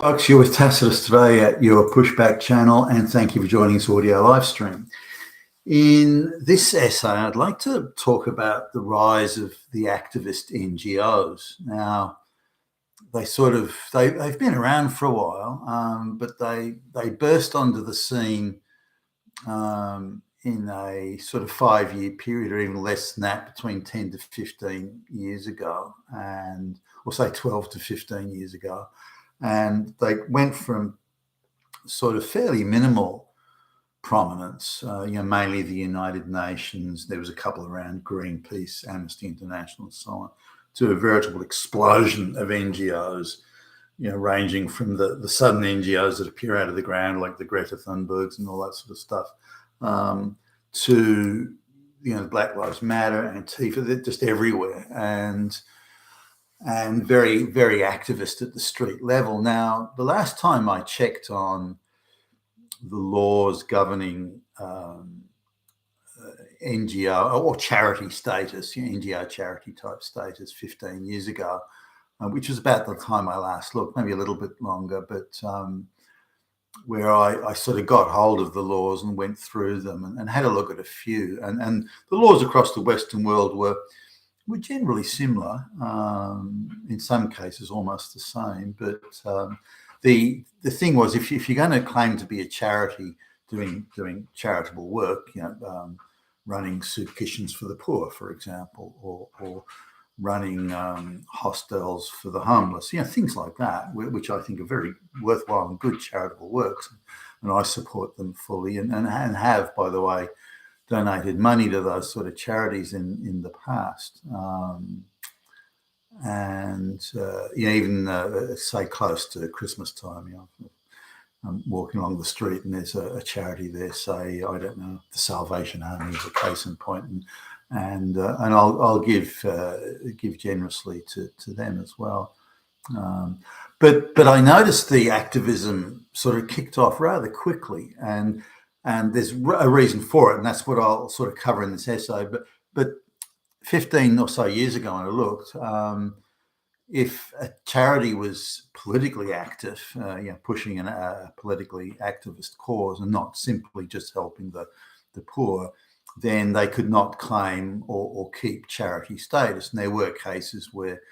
Folks, you're with Tacitus today at your Pushback channel, and thank you for joining this audio live stream. In this essay, I'd like to talk about the rise of the activist NGOs. Now, they've been around for a while, but they burst onto the scene in a sort of 5-year period, or even less than that, between 10 to 15 years ago, or say 12 to 15 years ago. And they went from sort of fairly minimal prominence, mainly the United Nations. There was a couple around Greenpeace, Amnesty International, and so on, to a veritable explosion of NGOs, ranging from the sudden NGOs that appear out of the ground, like the Greta Thunbergs and all that sort of stuff, to Black Lives Matter, Antifa. They're just everywhere, and very, very activist at the street level. Now, the last time I checked on the laws governing NGO or charity status, NGO charity type status 15 years ago, which was about the time I last looked, maybe a little bit longer, but where I sort of got hold of the laws and went through them and had a look at a few. And the laws across the Western world were generally similar, in some cases almost the same. But the thing was, if you're going to claim to be a charity doing charitable work, running soup kitchens for the poor, for example, or running hostels for the homeless, things like that, which I think are very worthwhile and good charitable works, and I support them fully, and have, by the way, donated money to those sort of charities in the past, even say close to Christmas time, I'm walking along the street and there's a charity there, say, I don't know, the Salvation Army is a case in point, and I'll give generously to them as well. But I noticed the activism sort of kicked off rather quickly, and there's a reason for it, and that's what I'll sort of cover in this essay. But 15 or so years ago, when I looked, if a charity was politically active, pushing a politically activist cause and not simply just helping the poor, then they could not claim or keep charity status. And there were cases where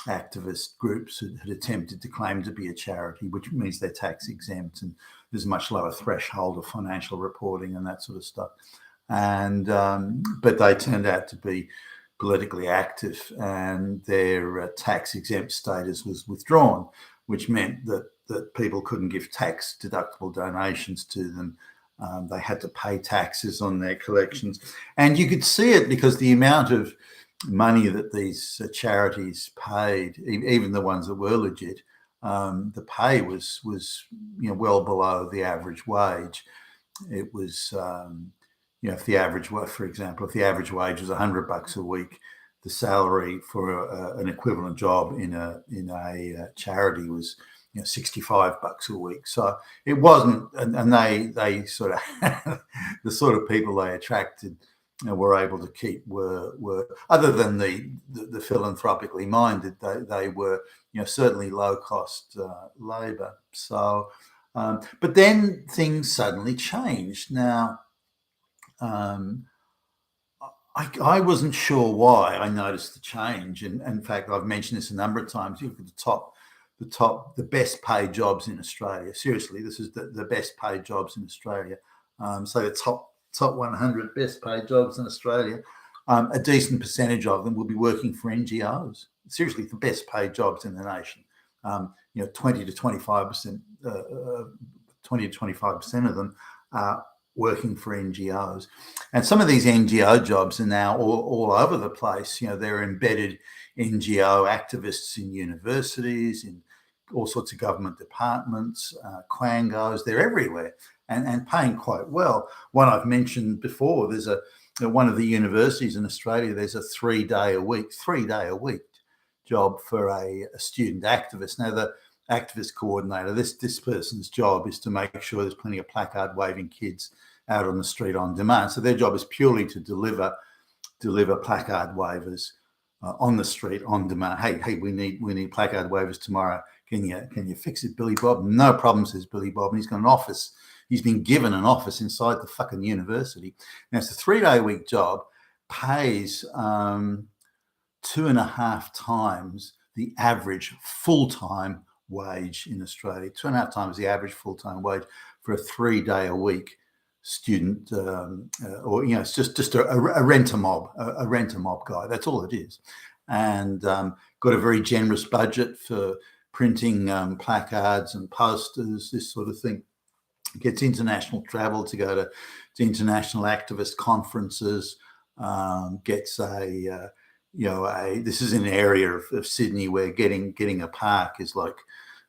activist groups had attempted to claim to be a charity, which means they're tax exempt, and there's a much lower threshold of financial reporting and that sort of stuff. And but they turned out to be politically active, and their tax exempt status was withdrawn, which meant that people couldn't give tax deductible donations to them. They had to pay taxes on their collections, and you could see it because the amount of money that these charities paid, even the ones that were legit, the pay was well below the average wage. It was if the average, for example, if the average wage was $100 a week, the salary for an equivalent job in a charity was $65 a week. So it wasn't, and they sort of the sort of people they attracted were able to keep were other than the philanthropically minded, they were certainly low cost labor. So but then things suddenly changed. Now I wasn't sure why I noticed the change, and in fact I've mentioned this a number of times. You look at the best paid jobs in Australia. Seriously, this is the best paid jobs in Australia. So the top 100 best paid jobs in Australia, a decent percentage of them will be working for NGOs. Seriously, the best paid jobs in the nation. 20 to 25%, 20 to 25% of them are working for NGOs. And some of these NGO jobs are now all over the place. They're embedded NGO activists in universities, in all sorts of government departments, quangos, they're everywhere, and paying quite well. One I've mentioned before, there's one of the universities in Australia, there's a 3-day a week job for a student activist. Now, the activist coordinator, this person's job is to make sure there's plenty of placard waving kids out on the street on demand. So their job is purely to deliver placard wavers on the street on demand. Hey, we need placard wavers tomorrow. Can you fix it, Billy Bob? No problem, says Billy Bob, and he's got an office. He's been given an office inside the fucking university. Now it's a 3-day-a-week job, pays 2.5 times the average full-time wage in Australia. 2.5 times the average full-time wage for a 3-day-a-week student, or it's just a rent-a-mob, a rent-a-mob guy. That's all it is, and got a very generous budget for printing placards and posters, this sort of thing. Gets international travel to go to international activist conferences. Gets this is an area of Sydney where getting a park is like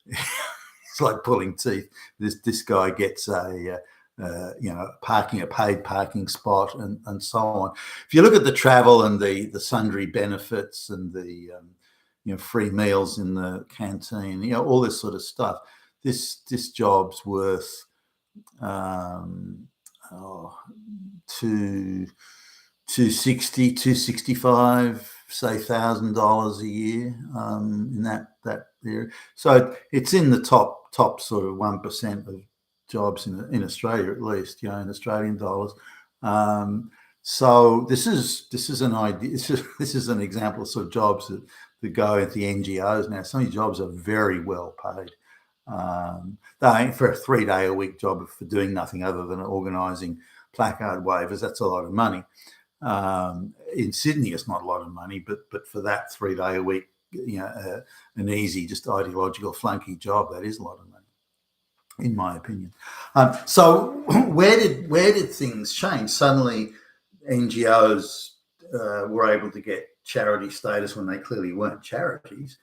it's like pulling teeth. This guy gets a paid parking spot and so on. If you look at the travel and the sundry benefits and the free meals in the canteen, all this sort of stuff, this job's worth $260,000, $265,000, say $1,000 a year in that area. So it's in the top sort of 1% of jobs in Australia, at least, in Australian dollars. So this is an idea. This is an example of sort of jobs that go at the NGOs now. Some of these jobs are very well paid. They ain't for a 3-day-a-week job for doing nothing other than organising placard wavers. That's a lot of money. In Sydney, it's not a lot of money, but for that 3-day-a-week, an easy, just ideological flunky job, that is a lot of money, in my opinion. So where did things change? Suddenly, NGOs were able to get charity status when they clearly weren't charities.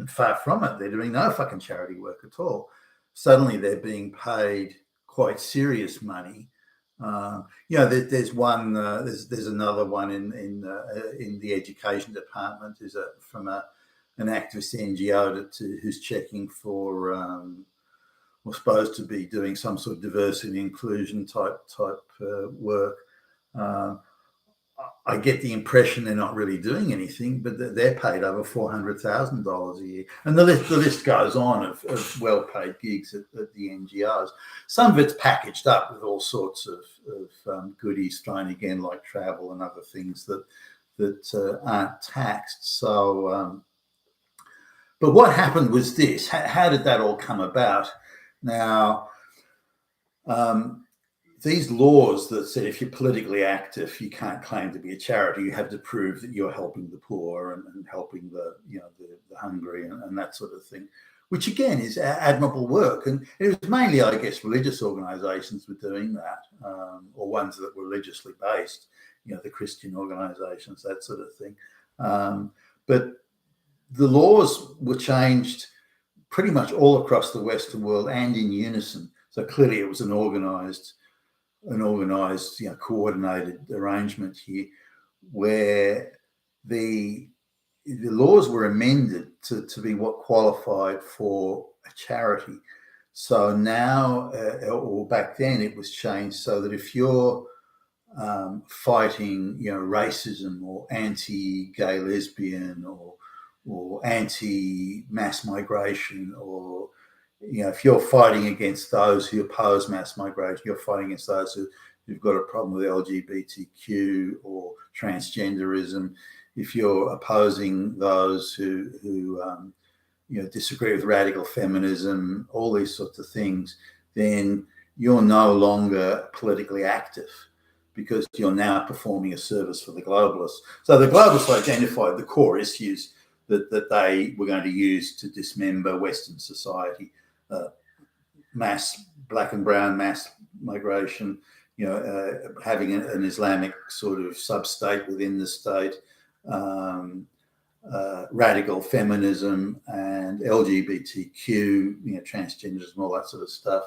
Far from it. They're doing no fucking charity work at all. Suddenly, they're being paid quite serious money. There's one. There's another one in the education department. Is from an activist NGO who's checking for, or supposed to be doing some sort of diversity and inclusion type work. I get the impression they're not really doing anything, but they're paid over $400,000 a year, and the list goes on of well-paid gigs at the NGOs. Some of it's packaged up with all sorts of goodies thrown again, like travel and other things that aren't taxed. So, but what happened was this: how did that all come about? Now, these laws that said if you're politically active, you can't claim to be a charity. You have to prove that you're helping the poor and helping the hungry and that sort of thing, which again is admirable work. And it was mainly, I guess, religious organisations were doing that, or ones that were religiously based, the Christian organisations, that sort of thing. But the laws were changed pretty much all across the Western world and in unison. So clearly it was an organised, coordinated arrangement here, where the laws were amended to be what qualified for a charity. So now, or back then, it was changed so that if you're fighting, racism or anti-gay lesbian or anti-mass migration, or if you're fighting against those who oppose mass migration, you're fighting against those who've got a problem with LGBTQ or transgenderism, if you're opposing those who disagree with radical feminism, all these sorts of things, then you're no longer politically active because you're now performing a service for the globalists. So the globalists identified the core issues that they were going to use to dismember Western society. Mass black and brown mass migration, having an Islamic sort of sub-state within the state, radical feminism and LGBTQ, transgenderism, all that sort of stuff,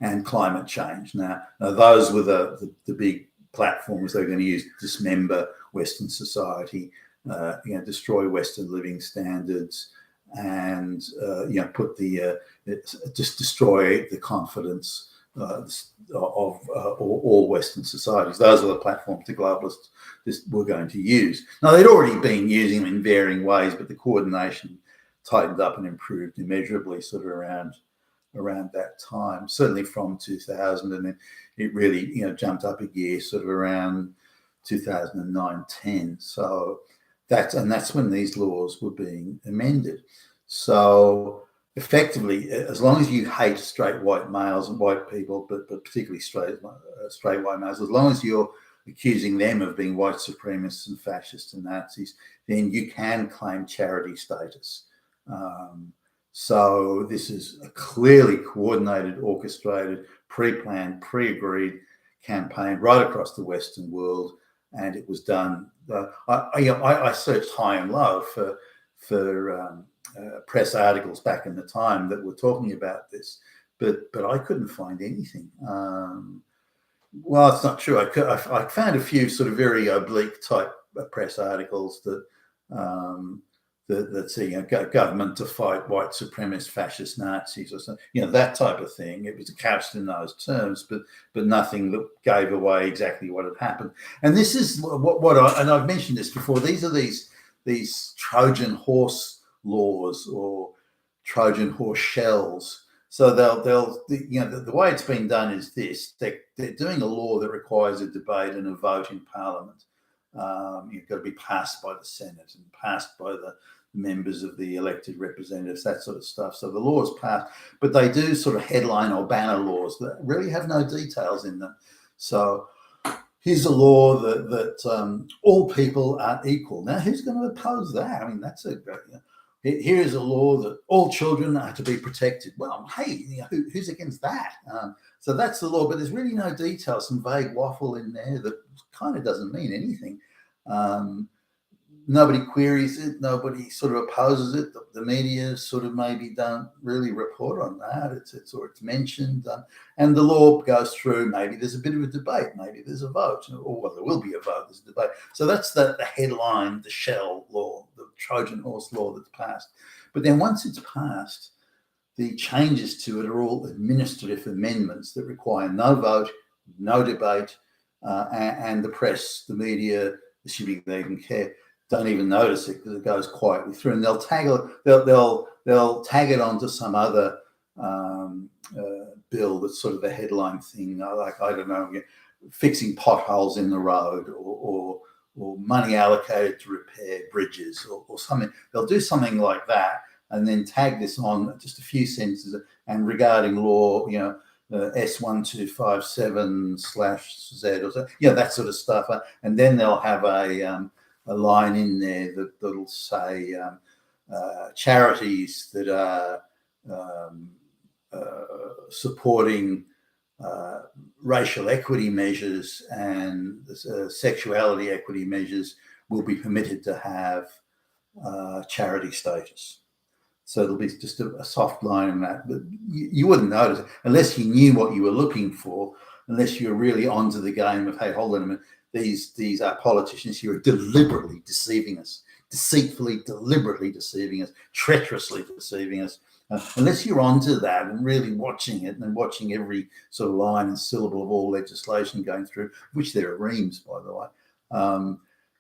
and climate change. Now those were the big platforms they were going to use to dismember Western society, destroy Western living standards, and put just destroy the confidence all Western societies. Those are the platforms the globalists were going to use. Now, they'd already been using them in varying ways, but the coordination tightened up and improved immeasurably sort of around that time, certainly from 2000, and then it really jumped up a gear sort of around 2009-10. So that's when these laws were being amended. So effectively, as long as you hate straight white males and white people, but particularly straight white males, as long as you're accusing them of being white supremacists and fascists and Nazis, then you can claim charity status. So this is a clearly coordinated, orchestrated, pre-planned, pre-agreed campaign right across the Western world, and it was done. I searched high and low for press articles back in the time that were talking about this, but I couldn't find anything. Well, it's not true. I found a few sort of very oblique type press articles that say government to fight white supremacist, fascist, Nazis, or something, that type of thing. It was couched in those terms, but nothing that gave away exactly what had happened. And this is and I've mentioned this before. These are these Trojan Horse laws or Trojan Horse shells. So the way it's been done is this: they're doing a law that requires a debate and a vote in Parliament. You've got to be passed by the Senate and passed by the members of the elected representatives, that sort of stuff. So the law is passed, but they do sort of headline or banner laws that really have no details in them. So here's a law that all people are equal. Now, who's going to oppose that? I mean, that's here is a law that all children are to be protected. Well, hey, who's against that? So that's the law, but there's really no detail, some vague waffle in there that kind of doesn't mean anything. Nobody queries it. Nobody sort of opposes it. The media sort of maybe don't really report on that. It's mentioned, and the law goes through. Maybe there's a bit of a debate. Maybe there's a vote, or well, there will be a vote. There's a debate. So that's the headline, the shell law, the Trojan Horse law that's passed. But then once it's passed, the changes to it are all administrative amendments that require no vote, no debate, and the press, the media, assuming they even care, don't even notice it because it goes quietly through, and they'll tag it onto some other bill that's sort of a headline thing, like, I don't know, fixing potholes in the road or money allocated to repair bridges or something. They'll do something like that and then tag this on just a few sentences and regarding law, S1257/Z or so, that sort of stuff, and then they'll have a line in there that'll say charities that are supporting racial equity measures and sexuality equity measures will be permitted to have charity status. So there'll be just a soft line in that, but you wouldn't notice it unless you knew what you were looking for, unless you're really onto the game of, hey, hold on a minute, these are politicians who are deliberately deceiving us, deceitfully, deliberately deceiving us, treacherously deceiving us. Unless you're onto that and really watching it and watching every sort of line and syllable of all legislation going through, which there are reams, by the way,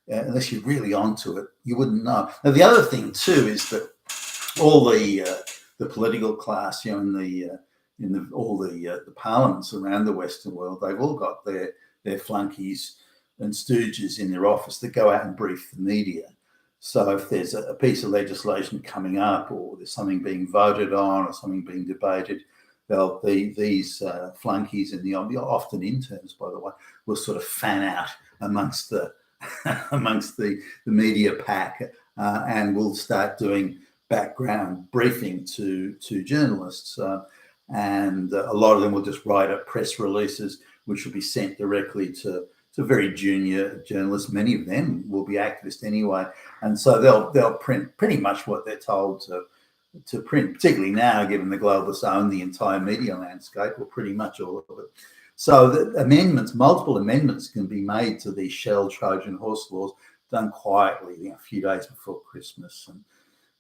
unless you're really onto it, you wouldn't know. Now, the other thing too is that all the political class, in all the parliaments around the Western world, they've all got their flunkies and stooges in their office that go out and brief the media. So if there's a piece of legislation coming up, or there's something being voted on, or something being debated, these flunkies and the often interns, by the way, will sort of fan out amongst the media pack, and will start doing background briefing to journalists, and a lot of them will just write up press releases, which will be sent directly to very junior journalists. Many of them will be activists anyway, and so they'll print pretty much what they're told to print, particularly now, given the globalists own the entire media landscape, or pretty much all of it. So the multiple amendments can be made to these shell Trojan Horse laws, done quietly, a few days before Christmas, and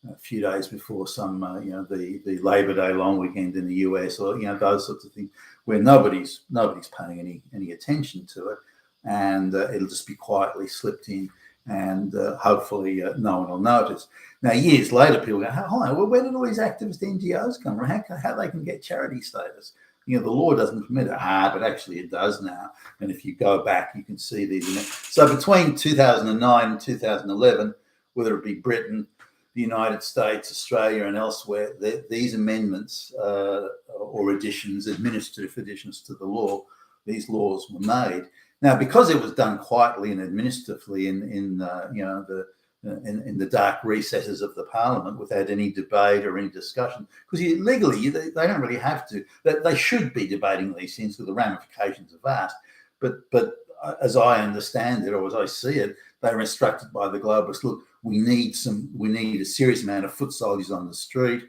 a few days before some, the Labor Day long weekend in the US, or those sorts of things, where nobody's paying any attention to it, and it'll just be quietly slipped in, and hopefully no one will notice. Now, years later, people go, "Hold on, well, where did all these activist NGOs come from? How they can get charity status? The law doesn't permit it." But actually it does now. And if you go back, you can see these. So between 2009 and 2011, whether it be Britain, the United States, Australia, and elsewhere, these amendments or additions, administrative additions to the law, these laws were made. Now, because it was done quietly and administratively in the dark recesses of the Parliament, without any debate or any discussion, because legally they don't really have to. They should be debating these things because the ramifications are vast. But as I understand it, or as I see it, they were instructed by the globalists, look, we need a serious amount of foot soldiers on the street.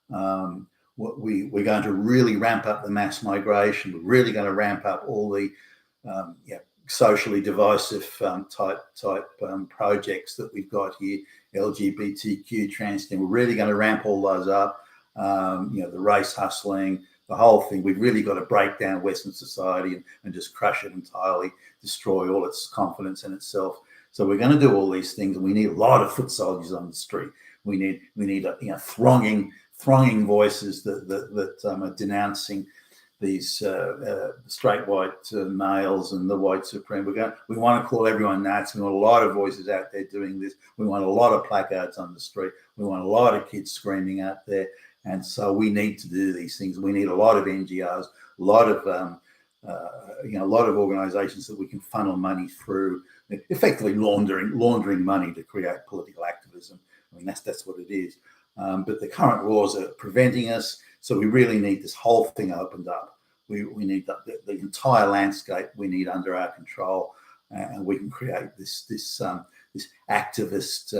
We're going to really ramp up the mass migration. We're really going to ramp up all the socially divisive type projects that we've got here, LGBTQ, transgender. We're really going to ramp all those up. The race hustling, the whole thing. We've really got to break down Western society and just crush it entirely, destroy all its confidence in itself. So we're going to do all these things, and we need a lot of foot soldiers on the street. We need thronging voices that are denouncing these straight white males and the white supreme. We want to call everyone Nazis. We want a lot of voices out there doing this. We want a lot of placards on the street. We want a lot of kids screaming out there. And so we need to do these things. We need a lot of NGOs, a lot of organisations that we can funnel money through, effectively laundering money to create political activism. I mean, that's what it is. But the current laws are preventing us. So we really need this whole thing opened up. We need the entire landscape. We need under our control, and we can create this activist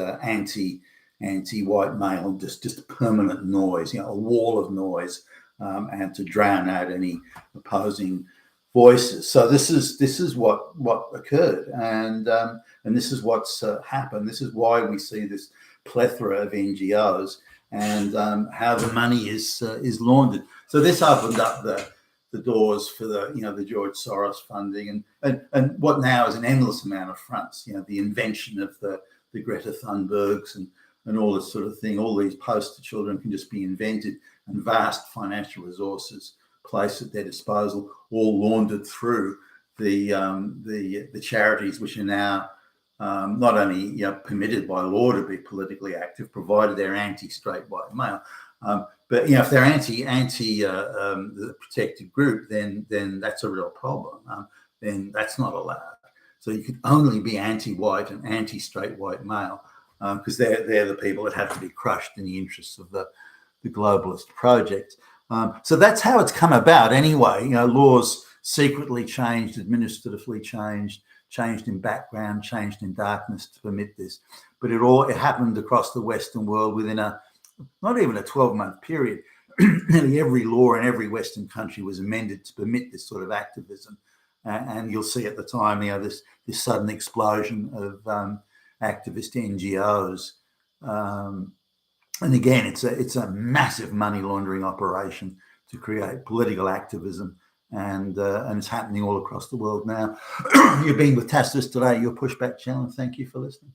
anti-white male, just permanent noise, a wall of noise, and to drown out any opposing voices. So this is what occurred, and this is what's happened. This is why we see this plethora of NGOs, and how the money is laundered. So this opened up the doors for the George Soros funding, and what now is an endless amount of fronts. The invention of the Greta Thunbergs and all this sort of thing. All these poster children can just be invented, and vast financial resources placed at their disposal, all laundered through the charities, which are now not only permitted by law to be politically active, provided they're anti-straight white male, but if they're anti the protected group, then that's a real problem. Then that's not allowed. So you could only be anti-white and anti-straight white male, because they're the people that have to be crushed in the interests of the globalist project. So that's how it's come about anyway. Laws secretly changed, administratively changed in background, changed in darkness to permit this. But it happened across the Western world within not even a 12-month period. Nearly every law in every Western country was amended to permit this sort of activism. And you'll see at the time, this sudden explosion of activist NGOs. And again, it's a massive money laundering operation to create political activism, and it's happening all across the world now. You've been with Tacitus today, your Pushback channel. Thank you for listening.